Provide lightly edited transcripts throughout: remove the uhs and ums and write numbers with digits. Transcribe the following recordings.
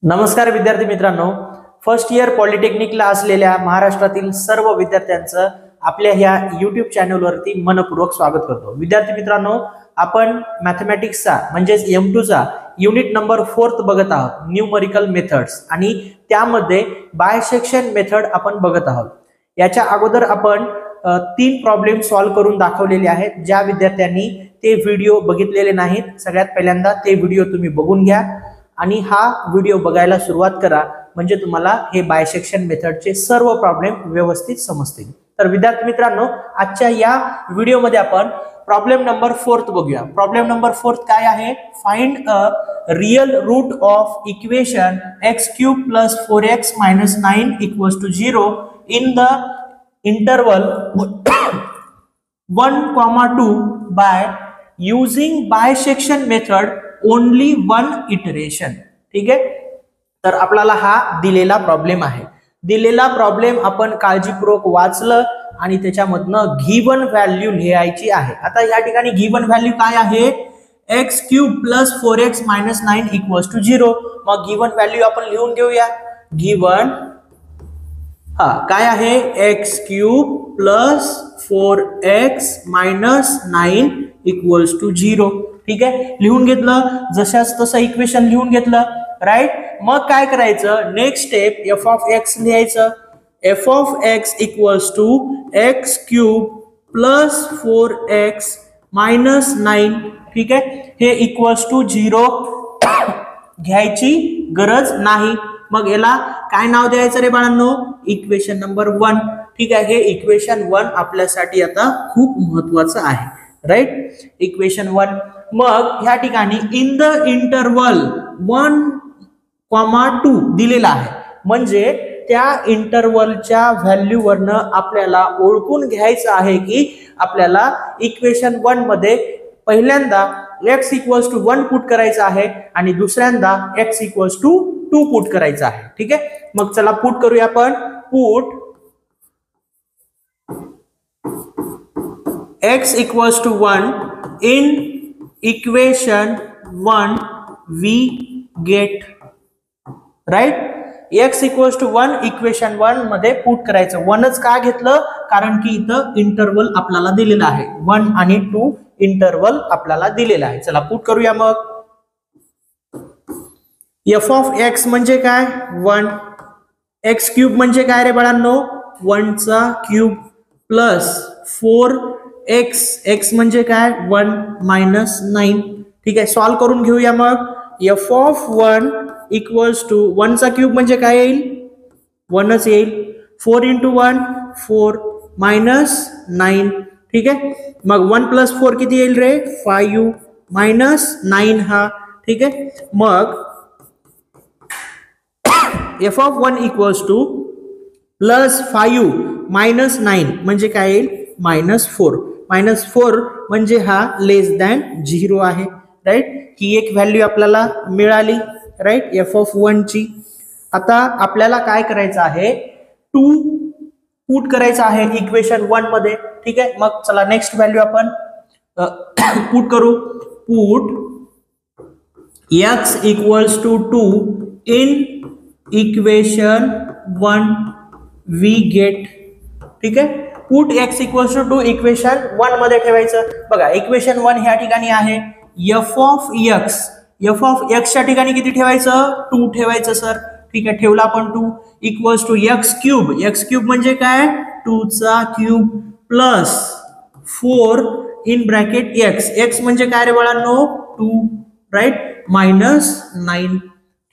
नमस्कार विद्यार्थी मित्रांनो, फर्स्ट इयर पॉलिटेक्निकला असलेल्या महाराष्ट्रातील सर्व विद्यार्थ्यांचं आपल्या ह्या YouTube चॅनलवरती मनपूर्वक स्वागत करतो। विद्यार्थी मित्रांनो, आपण मॅथमॅटिक्सचा म्हणजेच M2 चा युनिट नंबर 4 बघत आहोत, न्यूमरिकल मेथड्स, आणि त्यामध्ये बायसेक्शन मेथड आपण बघत आहोत। याच्या अगोदर आपण 3 प्रॉब्लेम सॉल्व्ह करून दाखवलेले आहेत। ज्या विद्यार्थ्यांनी ते व्हिडिओ बघितलेले नाहीत, सगळ्यात पहिल्यांदा ते व्हिडिओ तुम्ही बघून घ्या आणि हा व्हिडिओ बघायला सुरुवात करा, म्हणजे तुम्हाला हे बायसेक्शन मेथडचे सर्व प्रॉब्लेम व्यवस्थित समजतील। तर विद्यार्थी मित्रांनो, आजच्या या व्हिडिओमध्ये आपण प्रॉब्लेम नंबर 4 बघूया। प्रॉब्लेम नंबर 4 काय आहे? Find a real root of equation x³ + 4x - 9 = 0 in the interval 1, 2 by using bisection method only 1 iteration. ठीक आहे, तर आपल्याला हा दिलेला प्रॉब्लेम आहे। दिलेला प्रॉब्लेम आपण काळजीपूर्वक वाचलं आणि त्याच्यामधनं गिवन व्हॅल्यू लिहायची आहे। आता या ठिकाणी गिवन व्हॅल्यू काय आहे? x³ + 4x - 9 = 0। मग गिवन व्हॅल्यू आपण लिहून घेऊया। गिवन काय आहे? x³ + 4x - 9 = 0। ठीक आहे, लिहून घेतलं, जशाच तसं इक्वेशन लिहून घेतलं, राईट। मग काय करायचं? नेक्स्ट स्टेप f(x) लिहायचं। f(x) = x³ + 4x - 9। ठीक आहे, हे =0 घ्यायची गरज नाही। मग याला काय नाव द्यायचं रे बाळांनो? Equation number 1। ठीक आहे, हे इक्वेशन 1 आपल्यासाठी आता खूप महत्वाचं आहे, राईट। इक्वेशन 1। मग ह्या ठिकाणी इन द इंटरवल 1, 2 दिलेला आहे, म्हणजे त्या इंटरवलच्या व्हॅल्यू वरनं आपल्याला ओळखून घ्यायचं आहे की आपल्याला इक्वेशन 1 मध्ये पहिल्यांदा x = 1 पुट करायचं आहे आणि दुसऱ्यांदा x = 2 पुट करायचं आहे। ठीक आहे, मग चला पुट करूया आपण। Put x = 1 in equation 1 we get, right? x = 1 equation 1 मध्ये पुट करायचं। 1च का घेतलं? कारण की इथं इंटरवल आपल्याला दिलेला आहे, 1 आणि 2 इंटरवल आपल्याला दिलेला आहे। चला पुट करूया। मग f(x) म्हणजे काय? 1। x³ म्हणजे काय रे बाळांनो? 1 चा क्यूब प्लस 4x, x म्हणजे काय? 1 - 9। ठीक आहे, सॉल्व करून घेऊया। मग f(1) = 1 चा क्यूब म्हणजे काय येईल? 1च येईल। 4 × 1 4 - 9। ठीक आहे, मग 1 + 4 किती येईल रे? 5 - 9 हा। ठीक आहे, मग f(1) = +5 - 9 म्हणजे काय येईल? -4। -4 म्हणजे हा <0 आहे, राईट। ही एक व्हॅल्यू आपल्याला मिळाली, राईट, f(1) ची। आता आपल्याला काय करायचं आहे? 2 पुट करायचं आहे इक्वेशन 1 मध्ये। ठीक आहे, मग चला नेक्स्ट व्हॅल्यू आपण पुट करू। Put x = 2 in equation 1 we get. ठीक आहे, पुट x = 2 इक्वेशन 1 मध्ये ठेवायचं। बघा, इक्वेशन 1 ह्या ठिकाणी आहे f(x). f(x) च्या ठिकाणी किती ठेवायचं? 2 ठेवायचं सर। ठीक आहे, ठेवला आपण 2 = x³ x³ म्हणजे काय? 2 चा cube plus 4 in bracket x, x म्हणजे काय रे बाळांनो? 2, राईट, -9।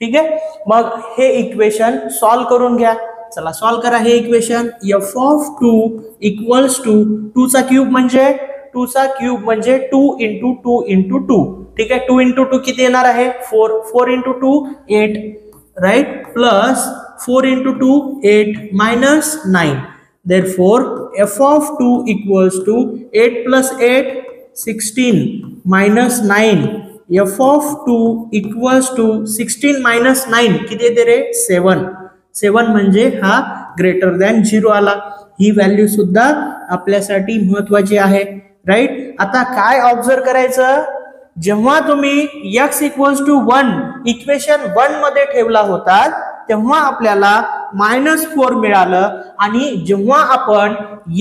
ठीक आहे, मग हे इक्वेशन सॉल्व करून घ्या। चला सॉल्व करा हे इक्वेशन। f(2) = 2 चा क्यूब म्हणजे 2 × 2 × 2। ठीक आहे, 2 × 2 किती येणार आहे? 4 4 × 2 8, right, plus 4 × 2 8 - 9। Therefore f(2) = 8 + 8 16 - 9। f(2) = 16 - 9 किती येते रे? 7 7 म्हणजे हा >0 आला। ही व्हॅल्यू सुद्धा आपल्यासाठी महत्वाची आहे, राईट। आता काय ऑब्झर्व करायचं? जेव्हा तुम्ही x इक्वल्स टू 1 इक्वेशन 1 मध्ये ठेवला होता तेव्हा आपल्याला -4 मिळालं, आणि जेव्हा आपण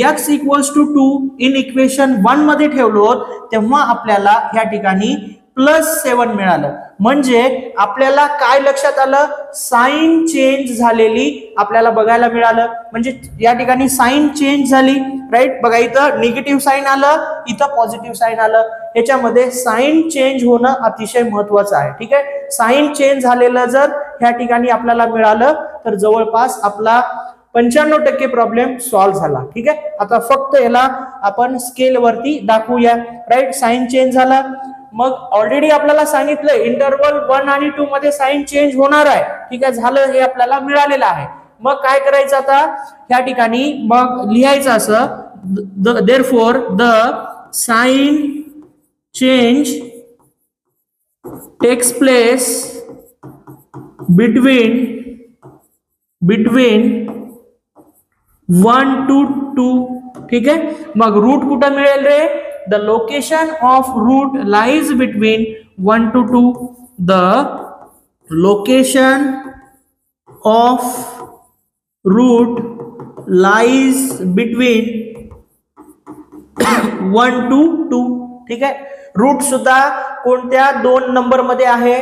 x equals to 2 in equation 1 मध्ये ठेवलो तेव्हा आपल्याला या ठिकाणी +7 मिळालं. म्हणजे आपल्याला काय लक्षात आलं, साइन चेंज झालेली आपल्याला बघायला मिळालं. म्हणजे या ठिकाणी साइन चेंज झाली, राईट. बघा इथं निगेटिव्ह साइन आलं, इथं पॉझिटिव्ह साइन आलं. याच्यामध्ये साइन चेंज होणं अतिशय महत्वाचं आहे. ठीक आहे, साइन चेंज झालेलं जर या ठिकाणी आपल्याला मिळालं तर जवळपास आपला 95% प्रॉब्लेम सॉल्व्ह झाला. ठीक आहे, आता फक्त याला आपण स्केल वरती दाखवूया. राईट, साइन चेंज झाला. मग ऑलरेडी आपल्याला सांगितलं इंटरवल 1 आणि 2 मध्ये साइन चेंज होणार आहे. ठीक आहे, झालं, हे आपल्याला मिळालेलं आहे. मग काय करायचं आता या ठिकाणी, मग लिहायचं असं, therefore the sign change takes place between 1 to 2. ठीक आहे, मग रूट कुठं मिळेल रे, the location of root lies between 1 to 2. The location of root lies between 1 to 2. ठीक आहे, रूट सुद्धा कोणत्या दोन नंबर मध्ये आहे,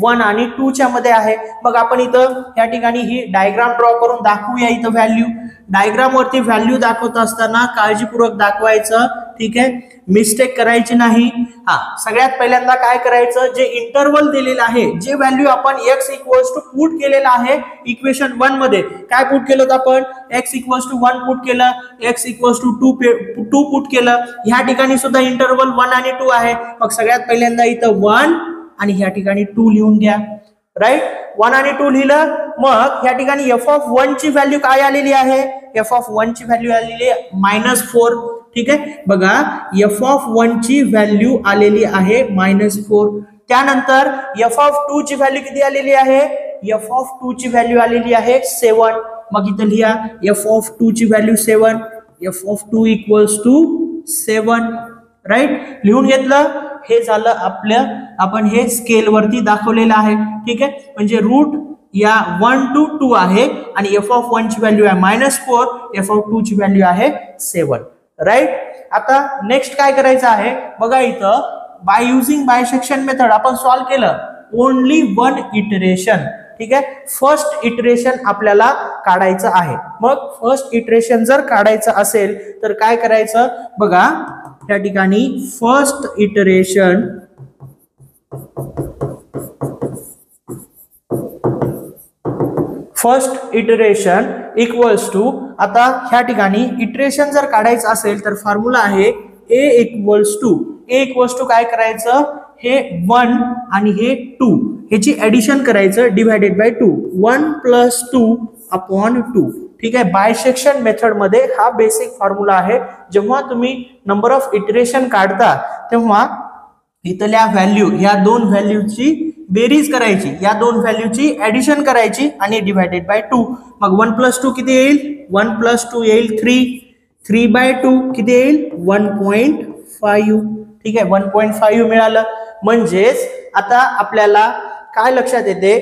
1 आणि 2 च्या मध्ये आहे. मग आपण इथं या ठिकाणी ही डायग्राम ड्रॉ करून दाखवूया. इथं व्हॅल्यू डायग्राम वरती व्हॅल्यू दाखवत असताना काळजीपूर्वक दाखवायचं. ठीक आहे, मिस्टेक करायची नाही. सगळ्यात पहिल्यांदा काय करायचं, जे इंटरवल दिलेलं आहे, जे व्हॅल्यू आपण x इक्वल्स टू पुट केलेलं आहे इक्वेशन 1 मध्ये, काय पुट केलं आपण, x इक्वल्स टू 1 पुट केलं, x इक्वल्स टू 2 पुट केलं. ह्या ठिकाणी सुद्धा इंटरवल 1 आणि 2 आहे. मग सगळ्यात पहिल्यांदा इथं 1 आणि ह्या ठिकाणी 2 लिहून घ्या. राईट, 1 आणि 2 लिहिलं. मग या ठिकाणी f(1) ची व्हॅल्यू काय आलेली आहे, f(1) ची व्हॅल्यू आलेली आहे -4. ठीक आहे, बघा f(1) ची व्हॅल्यू आलेली आहे -4. त्यानंतर f(2) ची व्हॅल्यू किती आलेली आहे, f(2) ची व्हॅल्यू आलेली आहे 7. मग इथं लिहा f(2) ची value 7, f(2) equals to 7. Right, लिहून घेतलं. हे झालं आपलं, आपण हे स्केल वरती दाखवलेलं आहे. ठीक आहे, म्हणजे रूट या 1 to 2 आहे आणि f(1) ची व्हॅल्यू आहे -4, f(2) ची व्हॅल्यू आहे 7. राईट, आता नेक्स्ट काय करायचं आहे, बघा इथं बाय युजिंग बायसेक्शन मेथड आपण सॉल्व्ह केलं. Only 1 iteration. ठीक आहे, फर्स्ट इटरेशन आपल्याला काढायचं आहे. मग फर्स्ट इटरेशन जर काढायचं असेल तर काय करायचं, बघा त्या ठिकाणी फर्स्ट इटरेशन इक्वल्स टू, आता ह्या ठिकाणी इटरेशन जर काढायचं असेल तर फॉर्म्युला आहे a इक्वल्स टू काय करायचं, हे 1 आणि हे 2 ह्याची ऍडिशन करायचं डिवायडेड बाय 2, 1 + 2 अपॉन 2. ठीक आहे, बायसेक्शन मेथड मध्ये हा बेसिक फॉर्म्युला आहे. जेव्हा तुम्ही नंबर ऑफ इटरेशन काढता तेव्हा इथल्या व्हॅल्यू, या दोन व्हॅल्यूची बेरीज करायची, या दोन व्हॅल्यूची ऍडिशन करायची आणि डिवायडेड बाय 2. मग 1 + 2 किती येईल, 1 + 2 येईल 3, 3/2 किती येईल 1.5. ठीक आहे, 1.5 मिळालं. म्हणजेच आता आपल्याला काय लक्षात येते,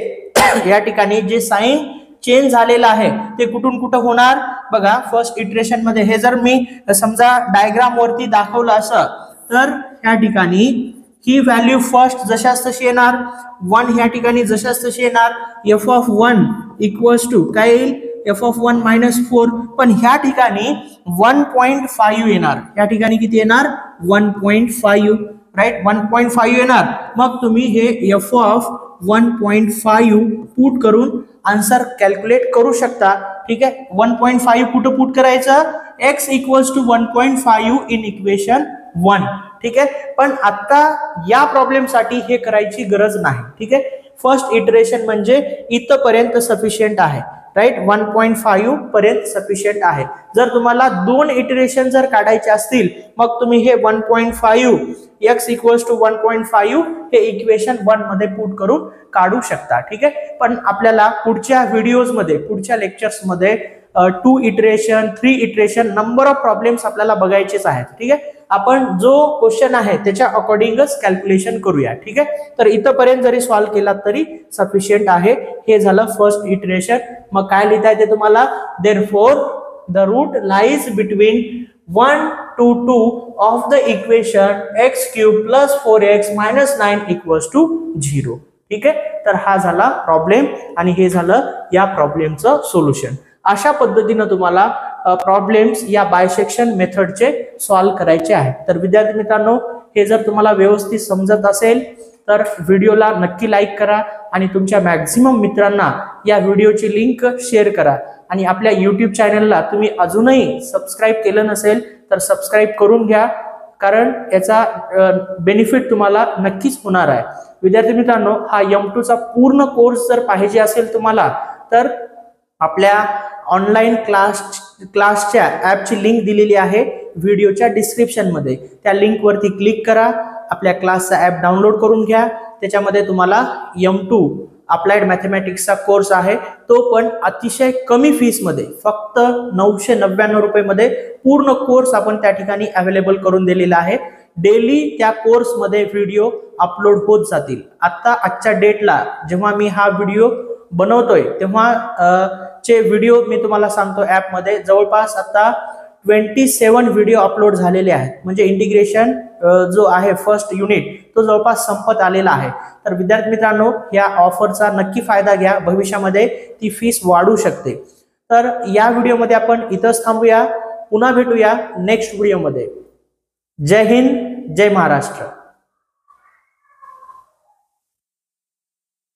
या ठिकाणी जे साइन चेंज झालेला आहे ते कुठून कुठं होणार, बघा फर्स्ट इटरेशन मध्ये. हे जर मी समजा डायग्राम वरती दाखवलं असं तर या ठिकाणी ही व्हॅल्यू फर्स्ट जशाच तशी येणार, 1 ह्या ठिकाणी जशाच तशी येणार, f(1) इक्वल्स टू काय येईल, f(1) -4. पण ह्या ठिकाणी 1.5 येणार. या ठिकाणी किती येणार, 1.5. राईट, 1.5 येणार. मग तुम्ही हे f(1.5) पुट करून आन्सर कॅल्क्युलेट करू शकता. ठीक आहे, 1.5 कुठं पुट करायचं, x equals to 1.5 in equation 1. ठीक आहे, पण आता या प्रॉब्लेम साठी हे करायची गरज नाही. ठीक आहे, फर्स्ट इटरेशन म्हणजे इथपर्यंत सफिशियंट आहे. राईट, 1.5 पर्यंत सफिशियंट आहे. जर तुम्हाला 2 इटरेशन जर काढायचे असतील मग तुम्ही हे 1.5 x इक्वल्स टू 1.5 हे इक्वेशन 1 मध्ये पुट करून काढू शकता. ठीक आहे, पण आपल्याला पुढच्या व्हिडिओज मध्ये, पुढच्या लेक्चर्स मध्ये 2 iteration, 3 iteration, number of problems आपल्याला बघायचेच आहेत. ठीक आहे, आपण जो क्वेश्चन आहे त्याच्या अकॉर्डिंगच कॅल्क्युलेशन करूया. ठीक आहे, तर इथपर्यंत जरी सॉल्व्ह केला तरी सफिशियंट आहे. हे झालं फर्स्ट इटरेशन. मग काय लिहिता येते तुम्हाला, therefore the root lies between 1 to 2 of the equation x cube plus 4x minus 9 equals to 0. ठीक आहे, तर हा झाला प्रॉब्लेम आणि हे झालं या प्रॉब्लेमचं सोल्युशन. अशा पद्धतीने तुम्हाला प्रॉब्लेम्स या बायसेक्शन मेथडचे सॉल्व्ह करायचे आहेत. तर विद्यार्थी मित्रांनो, हे जर तुम्हाला व्यवस्थित समजत असेल तर व्हिडिओला नक्की लाईक करा आणि तुमच्या मॅक्झिमम मित्रांना या व्हिडिओची लिंक शेअर करा. आणि आपल्या YouTube चॅनलला तुम्ही अजूनही सबस्क्राईब केलं नसेल तर सबस्क्राईब करून घ्या, कारण याचा बेनिफिट तुम्हाला नक्कीच होणार आहे. विद्यार्थी मित्रांनो, हा M2 चा पूर्ण कोर्स जर पाहिजे असेल तुम्हाला तर आपल्या ऑनलाईन क्लासच्या ॲपची लिंक दिलेली आहे व्हिडिओच्या डिस्क्रिप्शन मध्ये. त्या लिंक वरती क्लिक करा, आपल्या क्लासचा ॲप डाउनलोड करून घ्या. त्याच्यामध्ये तुम्हाला M2 अप्लाइड मॅथमॅटिक्सचा कोर्स आहे, तो पण अतिशय कमी फीस मध्ये, फक्त 999 रुपये मध्ये पूर्ण कोर्स आपण त्या ठिकाणी अवेलेबल करून दिलेला आहे. डेली त्या कोर्समध्ये व्हिडिओ अपलोड होत जातील. आता आजच्या डेटला जेव्हा मी हा व्हिडिओ बनवतोय तेव्हा चे व्हिडिओ मी तुम्हाला सांगतो, ॲपमध्ये जवळपास आता 27 व्हिडिओ अपलोड झालेले आहेत. म्हणजे इंटिग्रेशन जो आहे फर्स्ट युनिट तो जवळपास संपत आलेला आहे. तर विद्यार्थी मित्रांनो, या ऑफरचा नक्की फायदा घ्या, भविष्यामध्ये ती फीस वाढू शकते. तर या व्हिडिओमध्ये आपण इथंच थांबूया, पुन्हा भेटूया नेक्स्ट व्हिडिओमध्ये. जय हिंद, जय महाराष्ट्र.